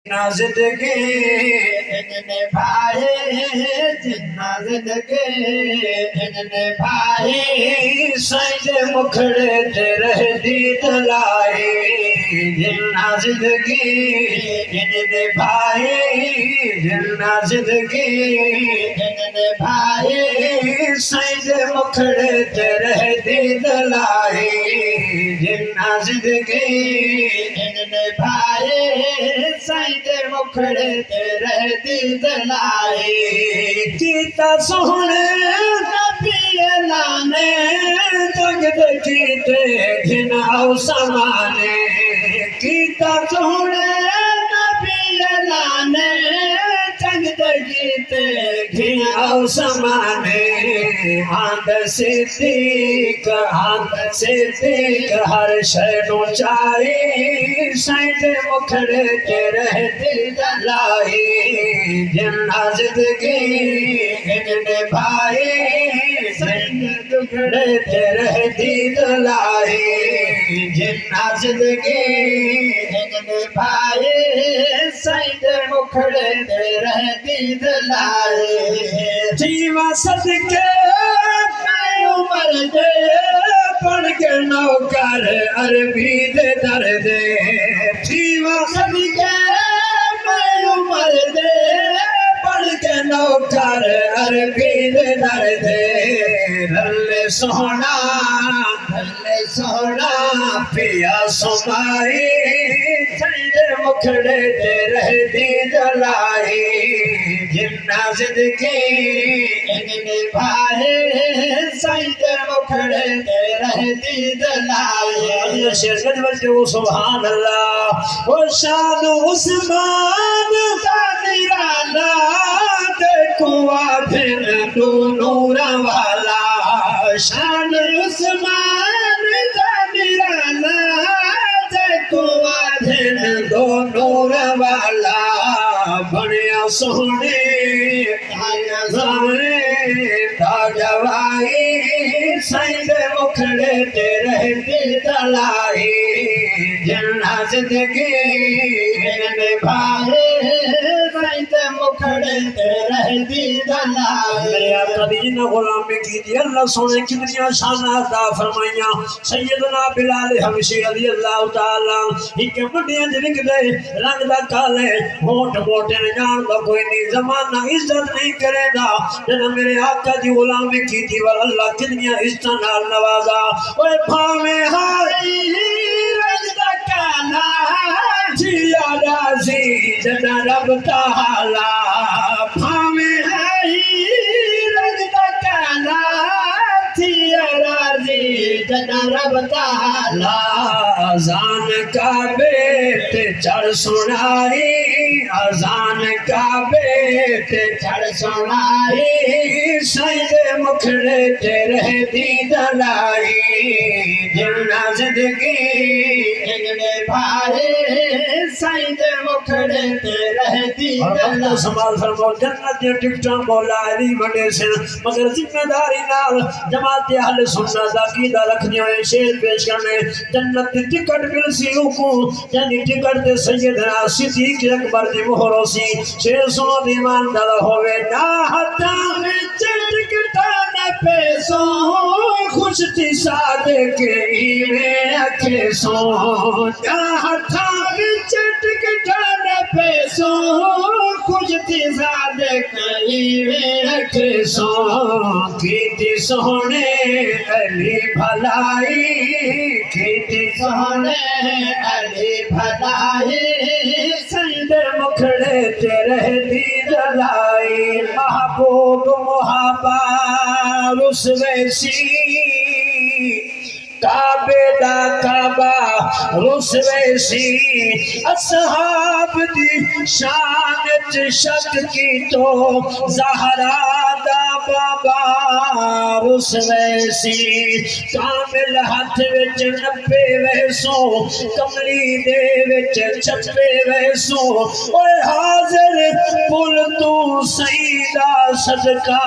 जिन्ना जिंदगी इन्ने भाई जिन्ना जिंदगी इन्ने भाई सैदे मुखड़े ते रहदी दलाई जिन्ना जिंदगी इन्ने भाई जिन्ना जिंदगी इन्ने भाई सैदे मुखड़े ते रहदी दलाई जिन्ना जिंदगी इन्ने भाई सैदे मुखड़े ते रहदी दलाई कीता सोहने नबी लाने जग दे कीते घिनाओ समाने कीता सोहने नबी लाने जग दे कीते घिनाओ समाने आंद सिद्दीक हर शय नु चाही सैदे मुखड़े ते रहदी दलाई जिन्ना जिंदगी इन्ने भाई सैदे मुखड़े ते रहदी दलाई जिन्ना जिंदगी इन्ने भाई सैदे मुखड़े ते रहदी दलाई जीवा सदके उमर दे पढ़ के नौकर अरबी दे दर्द जीवा सदके उमर दे पढ़ के नौकर अरबी दे दर्द रल्ले सोहना पिया सुमाई सैदे मुखड़े ते रहदी दलाई जिन्ना जिंदगी इन्ने भाई सैदे मुखड़े ते रहदी दलाई शेर बजो सुभान अल्लाह ओ शान उस्मान का निराला देखो फिर नूर वाला शान उस्मान का निराला देखो फिर नूर वाला बनिया सोहने ताजवाई सैदे मुखड़े ते रहदी दलाई जिन्ना जिंदगी इन्ने भाई सैदे मुखड़े ते रहदी दलाई मेरे आका दी जिन्ना गुलामी की थी अल्लाह सोने कितनी शाना अता फरमाइयां सैयदना बिलाल हबशी रज़ी अल्लाह तआला इक मुंडियां जिनक दे रंग दा काले होठ मोटे न जान दा कोई नहीं जमाना इज्जत नहीं करेगा जब मेरे आका दी गुलामी की थी वल अल्लाह कितनी इज्जत नाल नवाजा ओए भावे हाई रंग दा काला जिया राजी जदा रब ताला भावे हाई रंग दा काला जिया राजी जदा रब ताला अजान का बेट चढ़ सुनाई अजान का बेट चढ़ सुनाई सैदे मुखड़े ते रहदी दलाई जिन्ना जिंदगी इन्ने भाई सैदे मुखड़े ते रहदी दलाई संभाल फरमाओ जन्नत दे टिकटां मौला अली वंडे से मगर जिम्मेदारी नाल जमात अहले सुन्नत दा कीदा रखनी होए शेर पेश करने जन्नत दी टिकट मिल सी को यानी टिकट ते सैयदना सिद्दीक अकबर दी मोहर सी शेर सुनो दीवान दल होवे ना हता विच टिकटा न पैसो खुश थी सादे के इवे अखे सो ना हता विच टिकटा न पैसो खुश थी सादे के इवे अखे सो कीती सोहने अली भलाई कीती सोहने अली भलाई सैदे मुखड़े ते रहदी दलाई महबूब मुहाबा रुसवैसी काबे दा काबा रुसवैसी असहाब दी शान च शक की तो ज़हरा दा बाबा रुस वैसी कामिल हथ विच नपे वैसो कमली दे विच छपे वैसो ओए हाजिर पुल तू सईदा सदका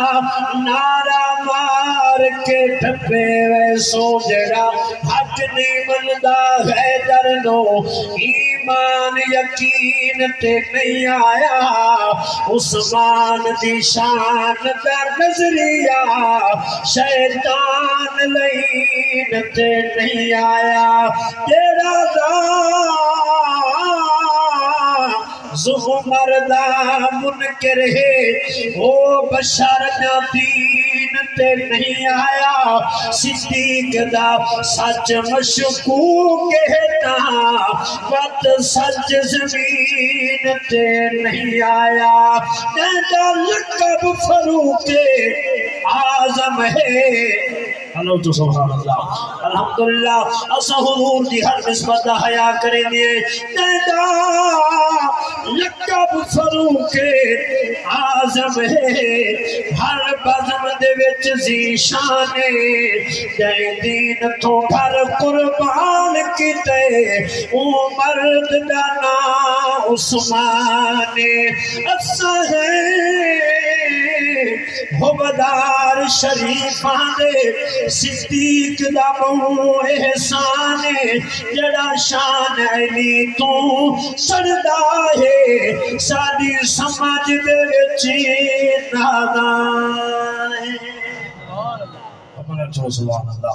नारा मार के ठपे वैसो जड़ा हक नहीं मनदा है दरनो ईमान यकीन ते नहीं आया उस्मान दी शान दा नजरिया शैतान लईन ते नहीं आया तेरा ज़ुमरदा मुनकिर है ओ बशर दा दीन ते नहीं आया सिद्दीक दा सच मशकूक कहता बद सच ज़मीन ते नहीं आया तेरा लक़ब फरूक आज़म है हेलो तो सुभान अल्लाह अल्हम्दुलिल्लाह असा हुजूर दी हर निस्बत दा हया करेंगे तेरा लक़ब फरूक आज़म है हर बज़म दे विच ज़ीशान जै दीन तो घर कुर्बान कीते ओ मर्द दा नाम उस्मान असा है हुबदार शरीफां दे सिद्दीक दा बहु एहसान जड़ा शान अली तू सड़दा है साडी समझ दे विच नादान है। सुभान अल्लाह।